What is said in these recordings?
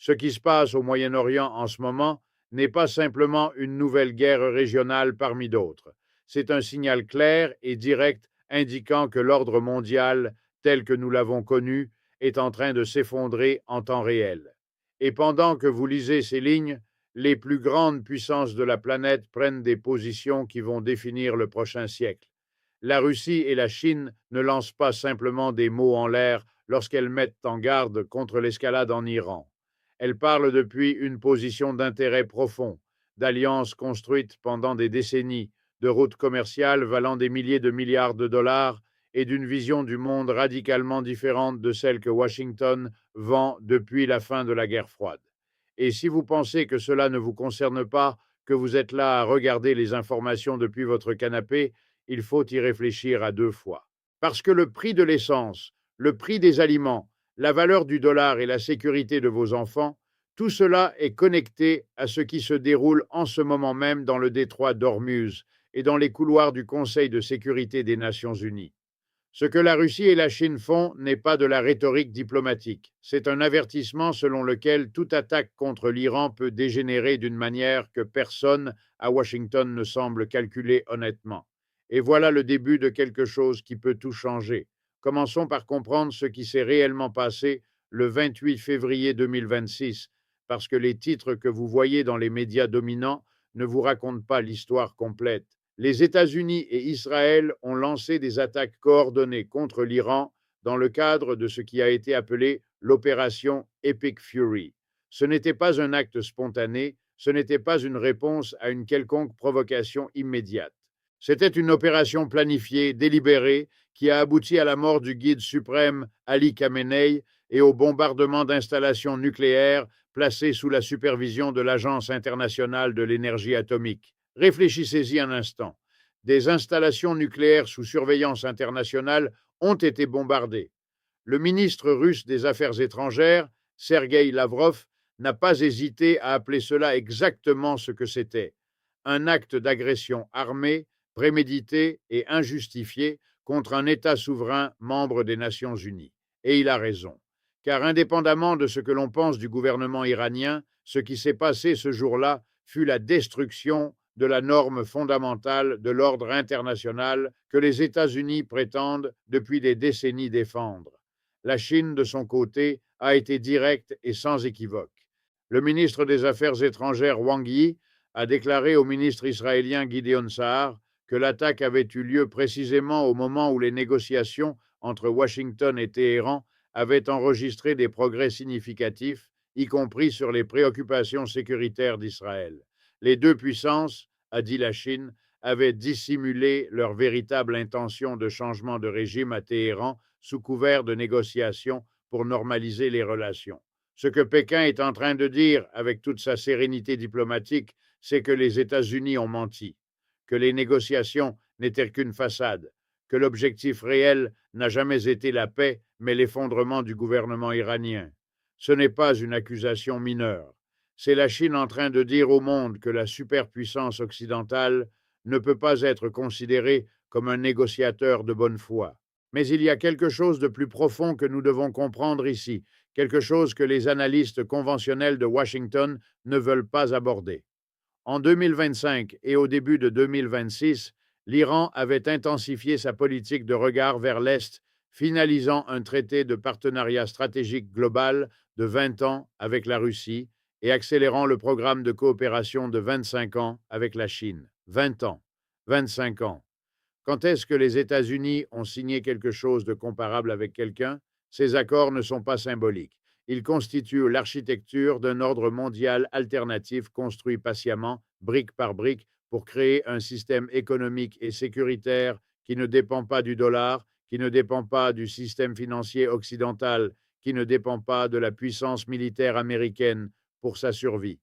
Ce qui se passe au Moyen-Orient en ce moment n'est pas simplement une nouvelle guerre régionale parmi d'autres. C'est un signal clair et direct indiquant que l'ordre mondial, tel que nous l'avons connu, est en train de s'effondrer en temps réel. Et pendant que vous lisez ces lignes, les plus grandes puissances de la planète prennent des positions qui vont définir le prochain siècle. La Russie et la Chine ne lancent pas simplement des mots en l'air lorsqu'elles mettent en garde contre l'escalade en Iran. Elles parlent depuis une position d'intérêt profond, d'alliances construites pendant des décennies, de routes commerciales valant des milliers de milliards de dollars et d'une vision du monde radicalement différente de celle que Washington vend depuis la fin de la guerre froide. Et si vous pensez que cela ne vous concerne pas, que vous êtes là à regarder les informations depuis votre canapé, il faut y réfléchir à deux fois. Parce que le prix de l'essence, le prix des aliments, la valeur du dollar et la sécurité de vos enfants, tout cela est connecté à ce qui se déroule en ce moment même dans le détroit d'Ormuz et dans les couloirs du Conseil de sécurité des Nations unies. Ce que la Russie et la Chine font n'est pas de la rhétorique diplomatique. C'est un avertissement selon lequel toute attaque contre l'Iran peut dégénérer d'une manière que personne à Washington ne semble calculer honnêtement. Et voilà le début de quelque chose qui peut tout changer. Commençons par comprendre ce qui s'est réellement passé le 28 février 2026, parce que les titres que vous voyez dans les médias dominants ne vous racontent pas l'histoire complète. Les États-Unis et Israël ont lancé des attaques coordonnées contre l'Iran dans le cadre de ce qui a été appelé l'opération Epic Fury. Ce n'était pas un acte spontané, ce n'était pas une réponse à une quelconque provocation immédiate. C'était une opération planifiée, délibérée, qui a abouti à la mort du guide suprême Ali Khamenei et au bombardement d'installations nucléaires placées sous la supervision de l'Agence internationale de l'énergie atomique. Réfléchissez-y un instant. Des installations nucléaires sous surveillance internationale ont été bombardées. Le ministre russe des Affaires étrangères, Sergueï Lavrov, n'a pas hésité à appeler cela exactement ce que c'était: un acte d'agression armée, prémédité et injustifié contre un État souverain membre des Nations unies. Et il a raison. Car indépendamment de ce que l'on pense du gouvernement iranien, ce qui s'est passé ce jour-là fut la destruction de la norme fondamentale de l'ordre international que les États-Unis prétendent depuis des décennies défendre. La Chine, de son côté, a été directe et sans équivoque. Le ministre des Affaires étrangères Wang Yi a déclaré au ministre israélien Gideon Sa'ar que l'attaque avait eu lieu précisément au moment où les négociations entre Washington et Téhéran avaient enregistré des progrès significatifs, y compris sur les préoccupations sécuritaires d'Israël. Les deux puissances, a dit la Chine, avaient dissimulé leur véritable intention de changement de régime à Téhéran sous couvert de négociations pour normaliser les relations. Ce que Pékin est en train de dire avec toute sa sérénité diplomatique, c'est que les États-Unis ont menti, que les négociations n'étaient qu'une façade, que l'objectif réel n'a jamais été la paix, mais l'effondrement du gouvernement iranien. Ce n'est pas une accusation mineure. C'est la Chine en train de dire au monde que la superpuissance occidentale ne peut pas être considérée comme un négociateur de bonne foi. Mais il y a quelque chose de plus profond que nous devons comprendre ici, quelque chose que les analystes conventionnels de Washington ne veulent pas aborder. En 2025 et au début de 2026, l'Iran avait intensifié sa politique de regard vers l'Est, finalisant un traité de partenariat stratégique global de 20 ans avec la Russie et accélérant le programme de coopération de 25 ans avec la Chine. 20 ans, 25 ans. Quand est-ce que les États-Unis ont signé quelque chose de comparable avec quelqu'un? Ces accords ne sont pas symboliques. Ils constituent l'architecture d'un ordre mondial alternatif construit patiemment, brique par brique, pour créer un système économique et sécuritaire qui ne dépend pas du dollar, qui ne dépend pas du système financier occidental, qui ne dépend pas de la puissance militaire américaine pour sa survie.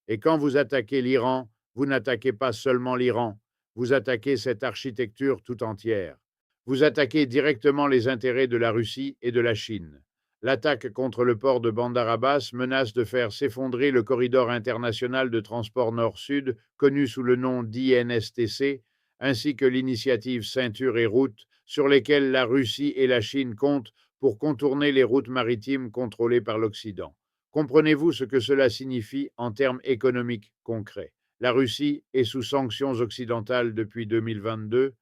Et quand vous attaquez l'Iran, vous n'attaquez pas seulement l'Iran, vous attaquez cette architecture tout entière. Vous attaquez directement les intérêts de la Russie et de la Chine. L'attaque contre le port de Bandar Abbas menace de faire s'effondrer le corridor international de transport nord-sud, connu sous le nom d'INSTC, ainsi que l'initiative Ceinture et Route, sur lesquelles la Russie et la Chine comptent pour contourner les routes maritimes contrôlées par l'Occident. Comprenez-vous ce que cela signifie en termes économiques concrets? La Russie est sous sanctions occidentales depuis 2022.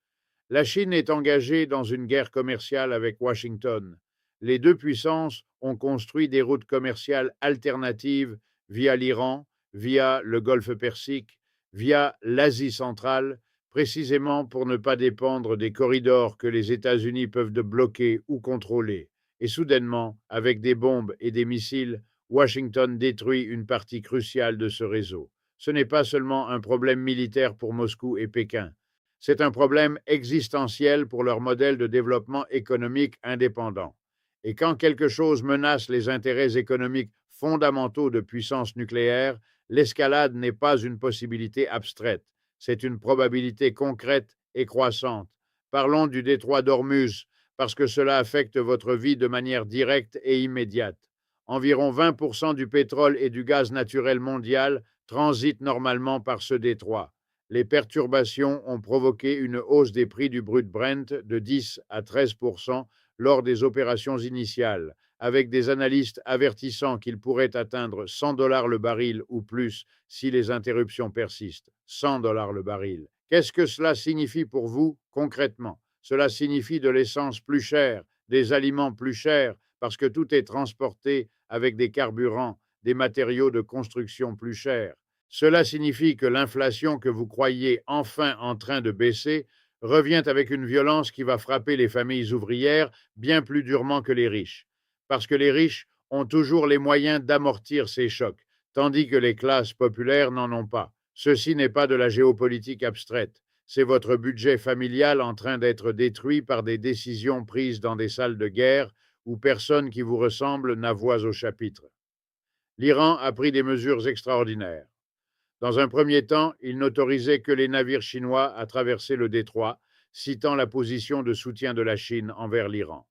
La Chine est engagée dans une guerre commerciale avec Washington. Les deux puissances ont construit des routes commerciales alternatives via l'Iran, via le Golfe Persique, via l'Asie centrale, précisément pour ne pas dépendre des corridors que les États-Unis peuvent bloquer ou contrôler. Et soudainement, avec des bombes et des missiles, Washington détruit une partie cruciale de ce réseau. Ce n'est pas seulement un problème militaire pour Moscou et Pékin. C'est un problème existentiel pour leur modèle de développement économique indépendant. Et quand quelque chose menace les intérêts économiques fondamentaux de puissance nucléaire, l'escalade n'est pas une possibilité abstraite, c'est une probabilité concrète et croissante. Parlons du détroit d'Ormuz, parce que cela affecte votre vie de manière directe et immédiate. Environ 20% du pétrole et du gaz naturel mondial transitent normalement par ce détroit. Les perturbations ont provoqué une hausse des prix du brut Brent de 10 à 13% lors des opérations initiales, avec des analystes avertissant qu'il pourrait atteindre $100 le baril ou plus si les interruptions persistent. $100 le baril. Qu'est-ce que cela signifie pour vous concrètement? Cela signifie de l'essence plus chère, des aliments plus chers, parce que tout est transporté avec des carburants, des matériaux de construction plus chers. Cela signifie que l'inflation que vous croyez enfin en train de baisser revient avec une violence qui va frapper les familles ouvrières bien plus durement que les riches. Parce que les riches ont toujours les moyens d'amortir ces chocs, tandis que les classes populaires n'en ont pas. Ceci n'est pas de la géopolitique abstraite, c'est votre budget familial en train d'être détruit par des décisions prises dans des salles de guerre où personne qui vous ressemble n'a voix au chapitre. L'Iran a pris des mesures extraordinaires. Dans un premier temps, il n'autorisait que les navires chinois à traverser le détroit, citant la position de soutien de la Chine envers l'Iran.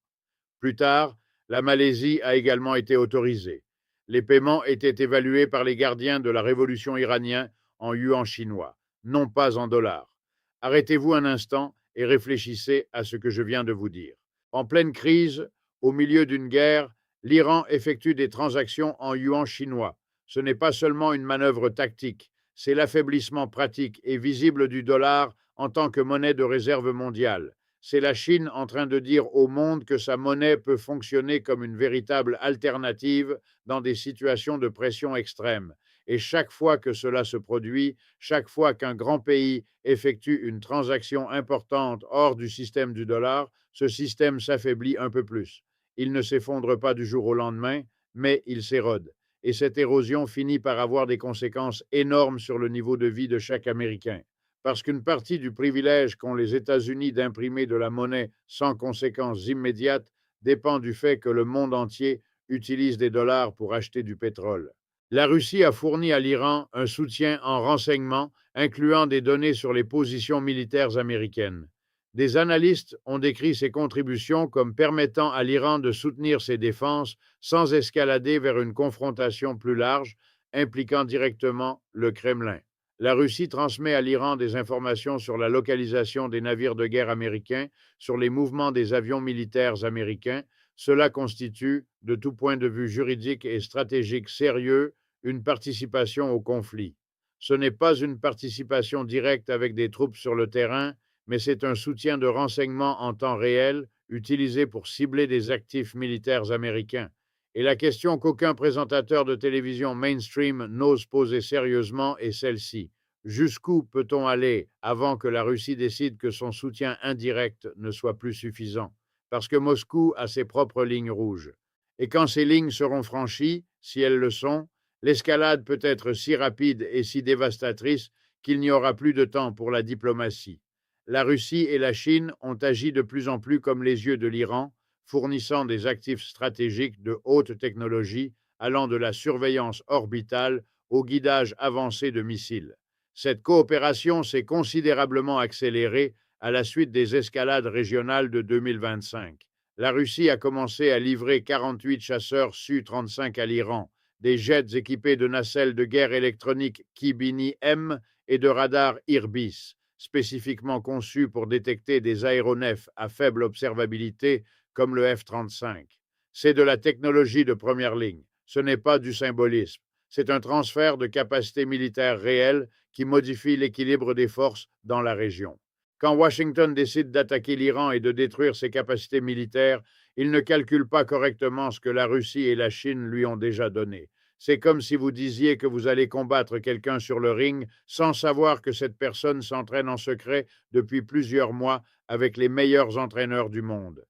Plus tard, la Malaisie a également été autorisée. Les paiements étaient évalués par les gardiens de la révolution iranienne en yuan chinois, non pas en dollars. Arrêtez-vous un instant et réfléchissez à ce que je viens de vous dire. En pleine crise, au milieu d'une guerre, l'Iran effectue des transactions en yuan chinois. Ce n'est pas seulement une manœuvre tactique, c'est l'affaiblissement pratique et visible du dollar en tant que monnaie de réserve mondiale. C'est la Chine en train de dire au monde que sa monnaie peut fonctionner comme une véritable alternative dans des situations de pression extrême. Et chaque fois que cela se produit, chaque fois qu'un grand pays effectue une transaction importante hors du système du dollar, ce système s'affaiblit un peu plus. Il ne s'effondre pas du jour au lendemain, mais il s'érode. Et cette érosion finit par avoir des conséquences énormes sur le niveau de vie de chaque Américain. Parce qu'une partie du privilège qu'ont les États-Unis d'imprimer de la monnaie sans conséquences immédiates dépend du fait que le monde entier utilise des dollars pour acheter du pétrole. La Russie a fourni à l'Iran un soutien en renseignement, incluant des données sur les positions militaires américaines. Des analystes ont décrit ces contributions comme permettant à l'Iran de soutenir ses défenses sans escalader vers une confrontation plus large, impliquant directement le Kremlin. La Russie transmet à l'Iran des informations sur la localisation des navires de guerre américains, sur les mouvements des avions militaires américains. Cela constitue, de tout point de vue juridique et stratégique sérieux, une participation au conflit. Ce n'est pas une participation directe avec des troupes sur le terrain, mais c'est un soutien de renseignement en temps réel utilisé pour cibler des actifs militaires américains. Et la question qu'aucun présentateur de télévision mainstream n'ose poser sérieusement est celle-ci. Jusqu'où peut-on aller avant que la Russie décide que son soutien indirect ne soit plus suffisant? Parce que Moscou a ses propres lignes rouges. Et quand ces lignes seront franchies, si elles le sont, l'escalade peut être si rapide et si dévastatrice qu'il n'y aura plus de temps pour la diplomatie. La Russie et la Chine ont agi de plus en plus comme les yeux de l'Iran, fournissant des actifs stratégiques de haute technologie allant de la surveillance orbitale au guidage avancé de missiles. Cette coopération s'est considérablement accélérée à la suite des escalades régionales de 2025. La Russie a commencé à livrer 48 chasseurs Su-35 à l'Iran, des jets équipés de nacelles de guerre électronique Kibini-M et de radars Irbis, spécifiquement conçus pour détecter des aéronefs à faible observabilité comme le F-35. C'est de la technologie de première ligne. Ce n'est pas du symbolisme. C'est un transfert de capacités militaires réelles qui modifie l'équilibre des forces dans la région. Quand Washington décide d'attaquer l'Iran et de détruire ses capacités militaires, il ne calcule pas correctement ce que la Russie et la Chine lui ont déjà donné. C'est comme si vous disiez que vous allez combattre quelqu'un sur le ring sans savoir que cette personne s'entraîne en secret depuis plusieurs mois avec les meilleurs entraîneurs du monde.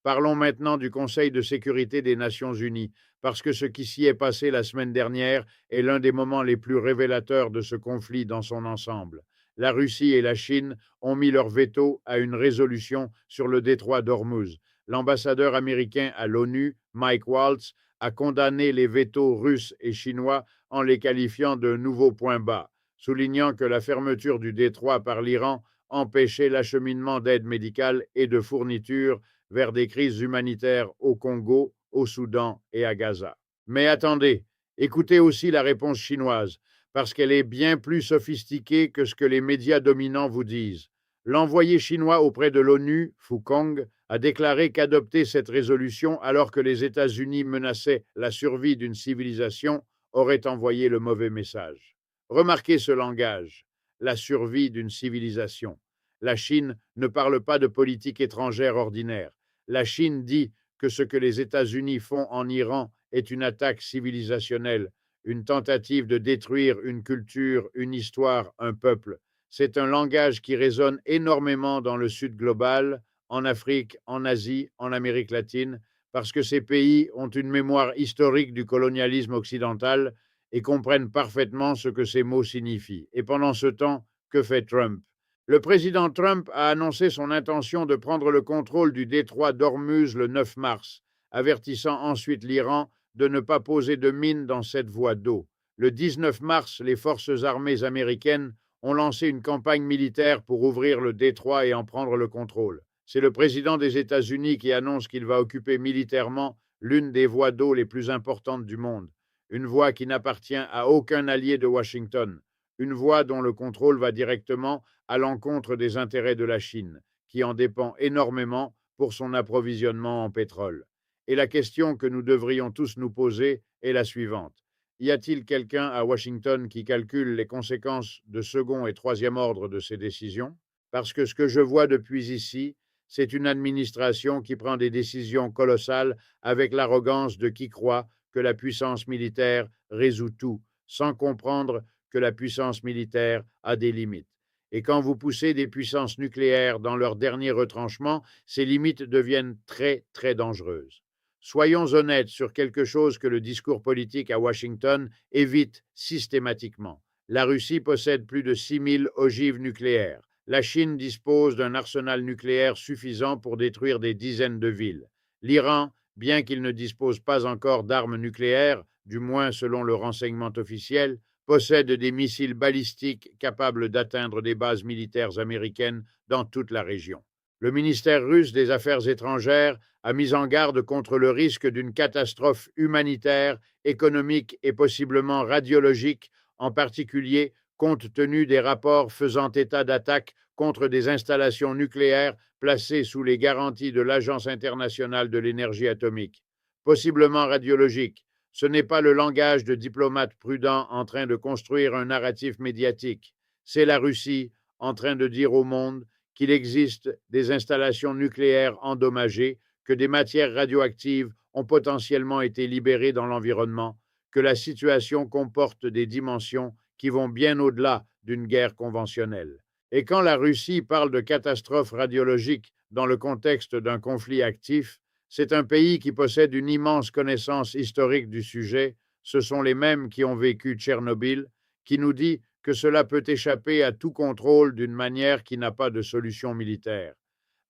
Parlons maintenant du Conseil de sécurité des Nations unies, parce que ce qui s'y est passé la semaine dernière est l'un des moments les plus révélateurs de ce conflit dans son ensemble. La Russie et la Chine ont mis leur veto à une résolution sur le détroit d'Ormuz. L'ambassadeur américain à l'ONU, Mike Waltz, a condamné les vétos russes et chinois en les qualifiant de nouveaux points bas, soulignant que la fermeture du détroit par l'Iran empêchait l'acheminement d'aide médicale et de fournitures vers des crises humanitaires au Congo, au Soudan et à Gaza. Mais attendez, écoutez aussi la réponse chinoise, parce qu'elle est bien plus sophistiquée que ce que les médias dominants vous disent. L'envoyé chinois auprès de l'ONU, Fu Kong, a déclaré qu'adopter cette résolution alors que les États-Unis menaçaient la survie d'une civilisation aurait envoyé le mauvais message. Remarquez ce langage, la survie d'une civilisation. La Chine ne parle pas de politique étrangère ordinaire. La Chine dit que ce que les États-Unis font en Iran est une attaque civilisationnelle, une tentative de détruire une culture, une histoire, un peuple. C'est un langage qui résonne énormément dans le Sud global, en Afrique, en Asie, en Amérique latine, parce que ces pays ont une mémoire historique du colonialisme occidental et comprennent parfaitement ce que ces mots signifient. Et pendant ce temps, que fait Trump? Le président Trump a annoncé son intention de prendre le contrôle du détroit d'Ormuz le 9 mars, avertissant ensuite l'Iran de ne pas poser de mines dans cette voie d'eau. Le 19 mars, les forces armées américaines ont lancé une campagne militaire pour ouvrir le détroit et en prendre le contrôle. C'est le président des États-Unis qui annonce qu'il va occuper militairement l'une des voies d'eau les plus importantes du monde, une voie qui n'appartient à aucun allié de Washington, une voie dont le contrôle va directement à l'encontre des intérêts de la Chine, qui en dépend énormément pour son approvisionnement en pétrole. Et la question que nous devrions tous nous poser est la suivante. Y a-t-il quelqu'un à Washington qui calcule les conséquences de second et troisième ordre de ces décisions? Parce que ce que je vois depuis ici, c'est une administration qui prend des décisions colossales avec l'arrogance de qui croit que la puissance militaire résout tout, sans comprendre que la puissance militaire a des limites. Et quand vous poussez des puissances nucléaires dans leur dernier retranchement, ces limites deviennent très, très dangereuses. Soyons honnêtes sur quelque chose que le discours politique à Washington évite systématiquement. La Russie possède plus de 6000 ogives nucléaires. La Chine dispose d'un arsenal nucléaire suffisant pour détruire des dizaines de villes. L'Iran, bien qu'il ne dispose pas encore d'armes nucléaires, du moins selon le renseignement officiel, possède des missiles balistiques capables d'atteindre des bases militaires américaines dans toute la région. Le ministère russe des Affaires étrangères a mis en garde contre le risque d'une catastrophe humanitaire, économique et possiblement radiologique, en particulier compte tenu des rapports faisant état d'attaques contre des installations nucléaires placées sous les garanties de l'Agence internationale de l'énergie atomique. Possiblement radiologique, ce n'est pas le langage de diplomates prudents en train de construire un narratif médiatique. C'est la Russie en train de dire au monde qu'il existe des installations nucléaires endommagées, que des matières radioactives ont potentiellement été libérées dans l'environnement, que la situation comporte des dimensions qui vont bien au-delà d'une guerre conventionnelle. Et quand la Russie parle de catastrophe radiologique dans le contexte d'un conflit actif, c'est un pays qui possède une immense connaissance historique du sujet, ce sont les mêmes qui ont vécu Tchernobyl, qui nous dit que cela peut échapper à tout contrôle d'une manière qui n'a pas de solution militaire.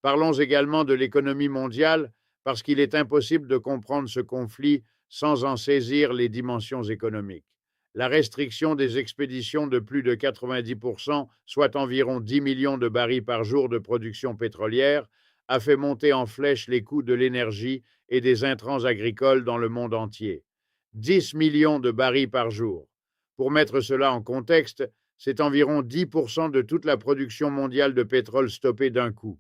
Parlons également de l'économie mondiale, parce qu'il est impossible de comprendre ce conflit sans en saisir les dimensions économiques. La restriction des expéditions de plus de 90%, soit environ 10 millions de barils par jour de production pétrolière, a fait monter en flèche les coûts de l'énergie et des intrants agricoles dans le monde entier. 10 millions de barils par jour. Pour mettre cela en contexte, c'est environ 10% de toute la production mondiale de pétrole stoppée d'un coup.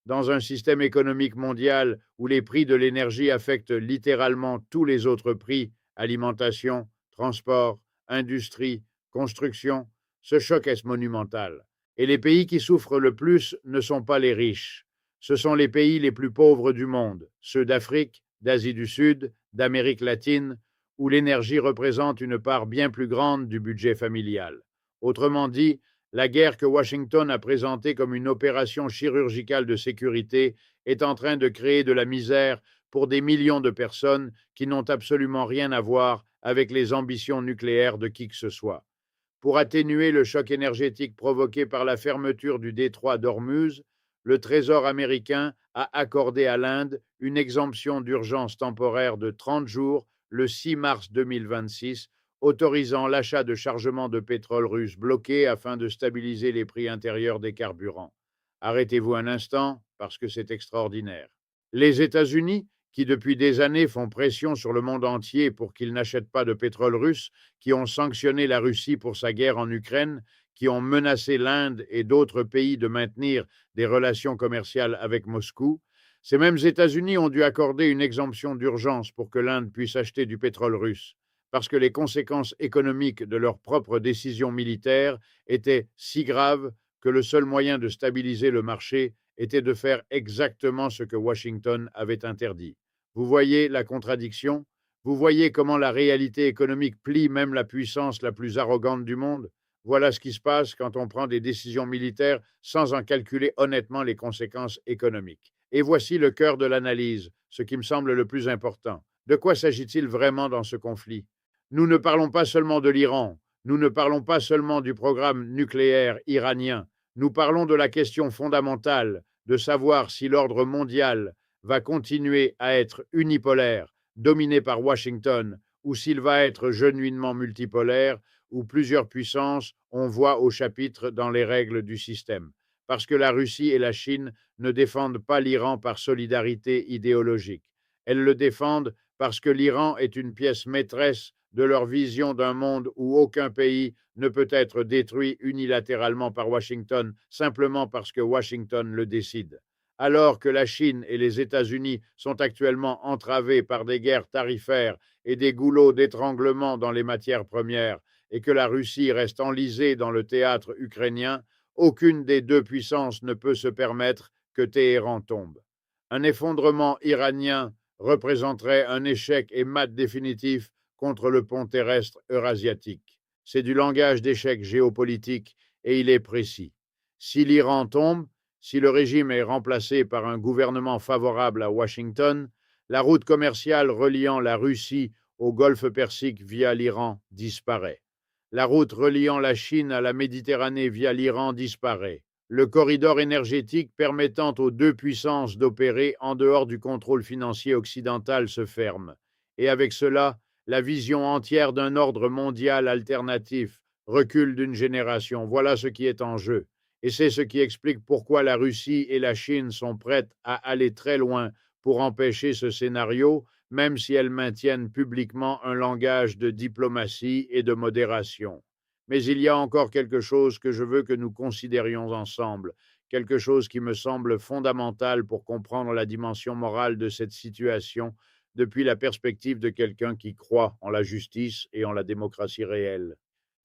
Dans un système économique mondial où les prix de l'énergie affectent littéralement tous les autres prix, Alimentation, transport, industrie, construction, ce choc est monumental. Et les pays qui souffrent le plus ne sont pas les riches. Ce sont les pays les plus pauvres du monde, ceux d'Afrique, d'Asie du Sud, d'Amérique latine, où l'énergie représente une part bien plus grande du budget familial. Autrement dit, la guerre que Washington a présentée comme une opération chirurgicale de sécurité est en train de créer de la misère pour des millions de personnes qui n'ont absolument rien à voir avec les ambitions nucléaires de qui que ce soit. Pour atténuer le choc énergétique provoqué par la fermeture du détroit d'Ormuz, le Trésor américain a accordé à l'Inde une exemption d'urgence temporaire de 30 jours le 6 mars 2026, autorisant l'achat de chargements de pétrole russe bloqués afin de stabiliser les prix intérieurs des carburants. Arrêtez-vous un instant, parce que c'est extraordinaire. Les États-Unis, qui depuis des années font pression sur le monde entier pour qu'il n'achète pas de pétrole russe, qui ont sanctionné la Russie pour sa guerre en Ukraine, qui ont menacé l'Inde et d'autres pays de maintenir des relations commerciales avec Moscou, ces mêmes États-Unis ont dû accorder une exemption d'urgence pour que l'Inde puisse acheter du pétrole russe, parce que les conséquences économiques de leurs propres décisions militaires étaient si graves que le seul moyen de stabiliser le marché était de faire exactement ce que Washington avait interdit. Vous voyez la contradiction? Vous voyez comment la réalité économique plie même la puissance la plus arrogante du monde? Voilà ce qui se passe quand on prend des décisions militaires sans en calculer honnêtement les conséquences économiques. Et voici le cœur de l'analyse, ce qui me semble le plus important. De quoi s'agit-il vraiment dans ce conflit? Nous ne parlons pas seulement de l'Iran, nous ne parlons pas seulement du programme nucléaire iranien, nous parlons de la question fondamentale de savoir si l'ordre mondial va continuer à être unipolaire, dominé par Washington, ou s'il va être genuinement multipolaire, où plusieurs puissances ont voix au chapitre dans les règles du système. Parce que la Russie et la Chine ne défendent pas l'Iran par solidarité idéologique. Elles le défendent parce que l'Iran est une pièce maîtresse de leur vision d'un monde où aucun pays ne peut être détruit unilatéralement par Washington simplement parce que Washington le décide. Alors que la Chine et les États-Unis sont actuellement entravés par des guerres tarifaires et des goulots d'étranglement dans les matières premières, et que la Russie reste enlisée dans le théâtre ukrainien, aucune des deux puissances ne peut se permettre que Téhéran tombe. Un effondrement iranien représenterait un échec et mat définitif contre le pont terrestre eurasiatique. C'est du langage d'échec géopolitique et il est précis. Si l'Iran tombe, si le régime est remplacé par un gouvernement favorable à Washington, la route commerciale reliant la Russie au golfe Persique via l'Iran disparaît. La route reliant la Chine à la Méditerranée via l'Iran disparaît. Le corridor énergétique permettant aux deux puissances d'opérer en dehors du contrôle financier occidental se ferme. Et avec cela, la vision entière d'un ordre mondial alternatif recule d'une génération. Voilà ce qui est en jeu. Et c'est ce qui explique pourquoi la Russie et la Chine sont prêtes à aller très loin pour empêcher ce scénario, même si elles maintiennent publiquement un langage de diplomatie et de modération. Mais il y a encore quelque chose que je veux que nous considérions ensemble, quelque chose qui me semble fondamental pour comprendre la dimension morale de cette situation depuis la perspective de quelqu'un qui croit en la justice et en la démocratie réelle.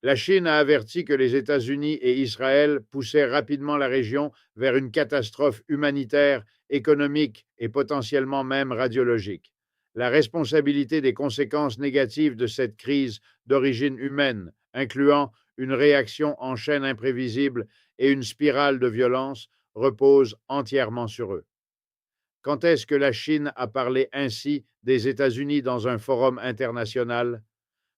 La Chine a averti que les États-Unis et Israël poussaient rapidement la région vers une catastrophe humanitaire, économique et potentiellement même radiologique. La responsabilité des conséquences négatives de cette crise d'origine humaine, incluant une réaction en chaîne imprévisible et une spirale de violence, repose entièrement sur eux. Quand est-ce que la Chine a parlé ainsi des États-Unis dans un forum international?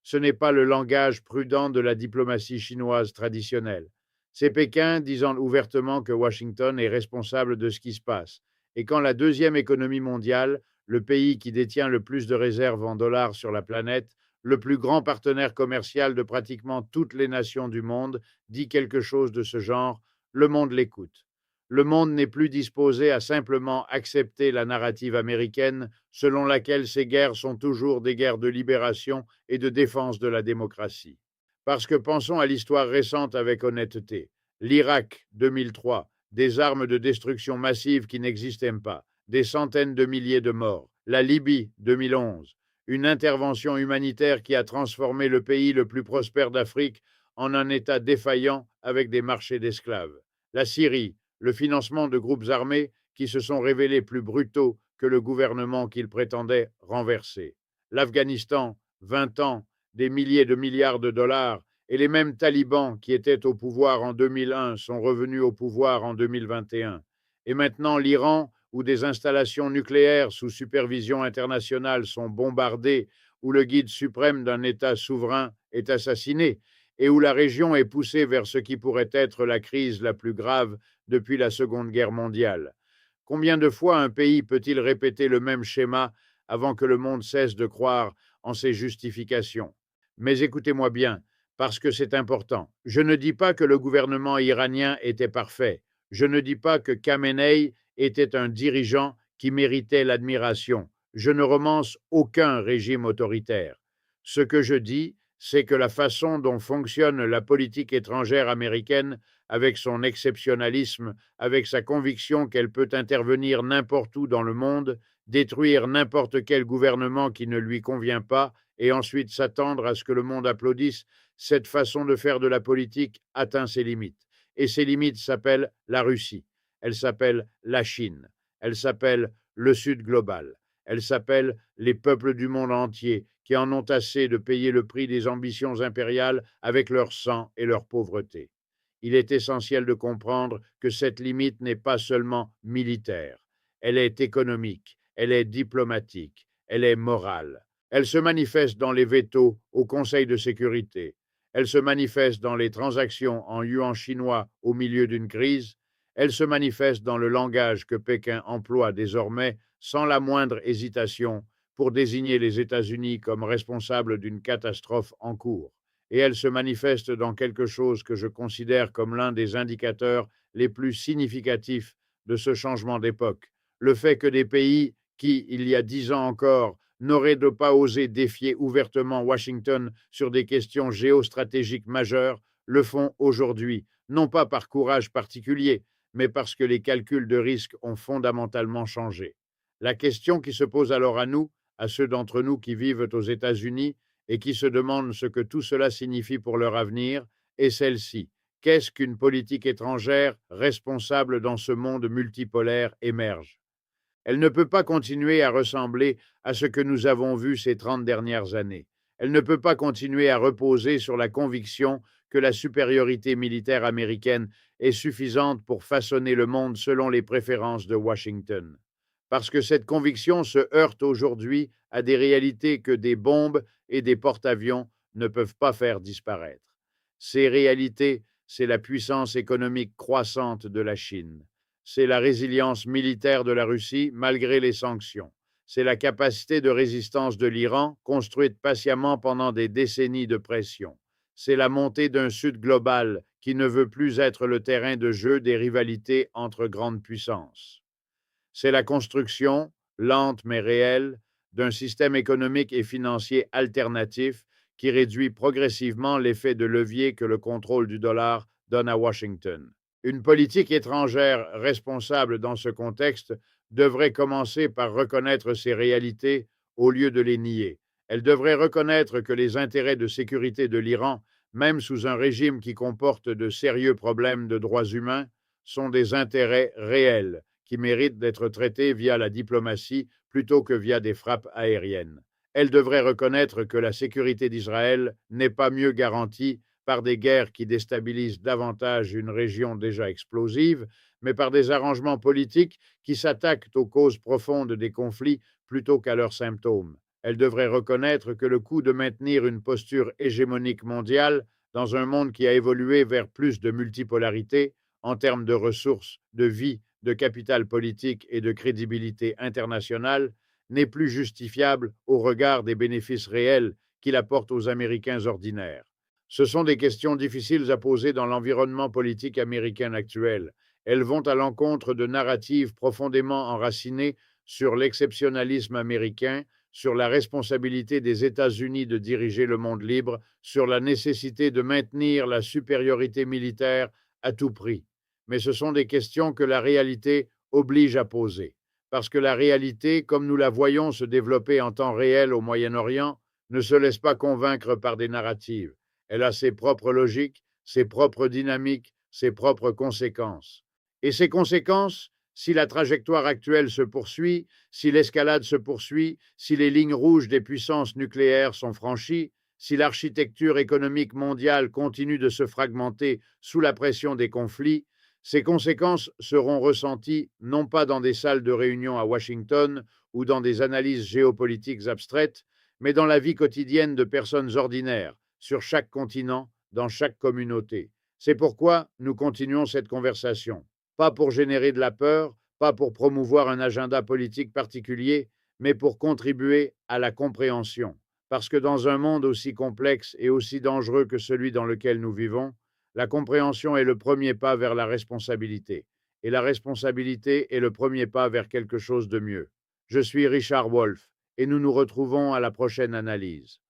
Ce n'est pas le langage prudent de la diplomatie chinoise traditionnelle. C'est Pékin disant ouvertement que Washington est responsable de ce qui se passe. Et quand la deuxième économie mondiale, le pays qui détient le plus de réserves en dollars sur la planète, le plus grand partenaire commercial de pratiquement toutes les nations du monde, dit quelque chose de ce genre, le monde l'écoute. Le monde n'est plus disposé à simplement accepter la narrative américaine selon laquelle ces guerres sont toujours des guerres de libération et de défense de la démocratie. Parce que pensons à l'histoire récente avec honnêteté. L'Irak, 2003, des armes de destruction massive qui n'existaient pas, des centaines de milliers de morts. La Libye, 2011, une intervention humanitaire qui a transformé le pays le plus prospère d'Afrique en un État défaillant avec des marchés d'esclaves. La Syrie, le financement de groupes armés qui se sont révélés plus brutaux que le gouvernement qu'ils prétendaient renverser. L'Afghanistan, 20 ans, des milliers de milliards de dollars, et les mêmes talibans qui étaient au pouvoir en 2001 sont revenus au pouvoir en 2021. Et maintenant l'Iran, où des installations nucléaires sous supervision internationale sont bombardées, où le guide suprême d'un État souverain est assassiné, et où la région est poussée vers ce qui pourrait être la crise la plus grave depuis la Seconde Guerre mondiale. Combien de fois un pays peut-il répéter le même schéma avant que le monde cesse de croire en ses justifications? Mais écoutez-moi bien, parce que c'est important. Je ne dis pas que le gouvernement iranien était parfait. Je ne dis pas que Khamenei était un dirigeant qui méritait l'admiration. Je ne romance aucun régime autoritaire. Ce que je dis, c'est que la façon dont fonctionne la politique étrangère américaine, avec son exceptionnalisme, avec sa conviction qu'elle peut intervenir n'importe où dans le monde, détruire n'importe quel gouvernement qui ne lui convient pas, et ensuite s'attendre à ce que le monde applaudisse, cette façon de faire de la politique atteint ses limites. Et ces limites s'appellent la Russie, elles s'appellent la Chine, elles s'appellent le Sud global, elles s'appellent les peuples du monde entier qui en ont assez de payer le prix des ambitions impériales avec leur sang et leur pauvreté. Il est essentiel de comprendre que cette limite n'est pas seulement militaire, elle est économique, elle est diplomatique, elle est morale. Elle se manifeste dans les vétos au Conseil de sécurité. Elle se manifeste dans les transactions en yuan chinois au milieu d'une crise. Elle se manifeste dans le langage que Pékin emploie désormais sans la moindre hésitation pour désigner les États-Unis comme responsables d'une catastrophe en cours. Et elle se manifeste dans quelque chose que je considère comme l'un des indicateurs les plus significatifs de ce changement d'époque. Le fait que des pays qui, il y a 10 ans encore, n'auraient pas osé défier ouvertement Washington sur des questions géostratégiques majeures, le font aujourd'hui, non pas par courage particulier, mais parce que les calculs de risque ont fondamentalement changé. La question qui se pose alors à nous, à ceux d'entre nous qui vivent aux États-Unis et qui se demandent ce que tout cela signifie pour leur avenir, est celle-ci. Qu'est-ce qu'une politique étrangère responsable dans ce monde multipolaire émerge? Elle ne peut pas continuer à ressembler à ce que nous avons vu ces 30 dernières années. Elle ne peut pas continuer à reposer sur la conviction que la supériorité militaire américaine est suffisante pour façonner le monde selon les préférences de Washington. Parce que cette conviction se heurte aujourd'hui à des réalités que des bombes et des porte-avions ne peuvent pas faire disparaître. Ces réalités, c'est la puissance économique croissante de la Chine. C'est la résilience militaire de la Russie malgré les sanctions. C'est la capacité de résistance de l'Iran, construite patiemment pendant des décennies de pression. C'est la montée d'un Sud global qui ne veut plus être le terrain de jeu des rivalités entre grandes puissances. C'est la construction, lente mais réelle, d'un système économique et financier alternatif qui réduit progressivement l'effet de levier que le contrôle du dollar donne à Washington. Une politique étrangère responsable dans ce contexte devrait commencer par reconnaître ces réalités au lieu de les nier. Elle devrait reconnaître que les intérêts de sécurité de l'Iran, même sous un régime qui comporte de sérieux problèmes de droits humains, sont des intérêts réels qui méritent d'être traités via la diplomatie plutôt que via des frappes aériennes. Elle devrait reconnaître que la sécurité d'Israël n'est pas mieux garantie par des guerres qui déstabilisent davantage une région déjà explosive, mais par des arrangements politiques qui s'attaquent aux causes profondes des conflits plutôt qu'à leurs symptômes. Elle devrait reconnaître que le coût de maintenir une posture hégémonique mondiale dans un monde qui a évolué vers plus de multipolarité en termes de ressources, de vie, de capital politique et de crédibilité internationale n'est plus justifiable au regard des bénéfices réels qu'il apporte aux Américains ordinaires. Ce sont des questions difficiles à poser dans l'environnement politique américain actuel. Elles vont à l'encontre de narratives profondément enracinées sur l'exceptionnalisme américain, sur la responsabilité des États-Unis de diriger le monde libre, sur la nécessité de maintenir la supériorité militaire à tout prix. Mais ce sont des questions que la réalité oblige à poser. parce que la réalité, comme nous la voyons se développer en temps réel au Moyen-Orient, ne se laisse pas convaincre par des narratives. Elle a ses propres logiques, ses propres dynamiques, ses propres conséquences. Et ces conséquences, si la trajectoire actuelle se poursuit, si l'escalade se poursuit, si les lignes rouges des puissances nucléaires sont franchies, si l'architecture économique mondiale continue de se fragmenter sous la pression des conflits, ces conséquences seront ressenties non pas dans des salles de réunion à Washington ou dans des analyses géopolitiques abstraites, mais dans la vie quotidienne de personnes ordinaires, sur chaque continent, dans chaque communauté. C'est pourquoi nous continuons cette conversation. Pas pour générer de la peur, pas pour promouvoir un agenda politique particulier, mais pour contribuer à la compréhension. Parce que dans un monde aussi complexe et aussi dangereux que celui dans lequel nous vivons, la compréhension est le premier pas vers la responsabilité. Et la responsabilité est le premier pas vers quelque chose de mieux. Je suis Richard Wolff et nous nous retrouvons à la prochaine analyse.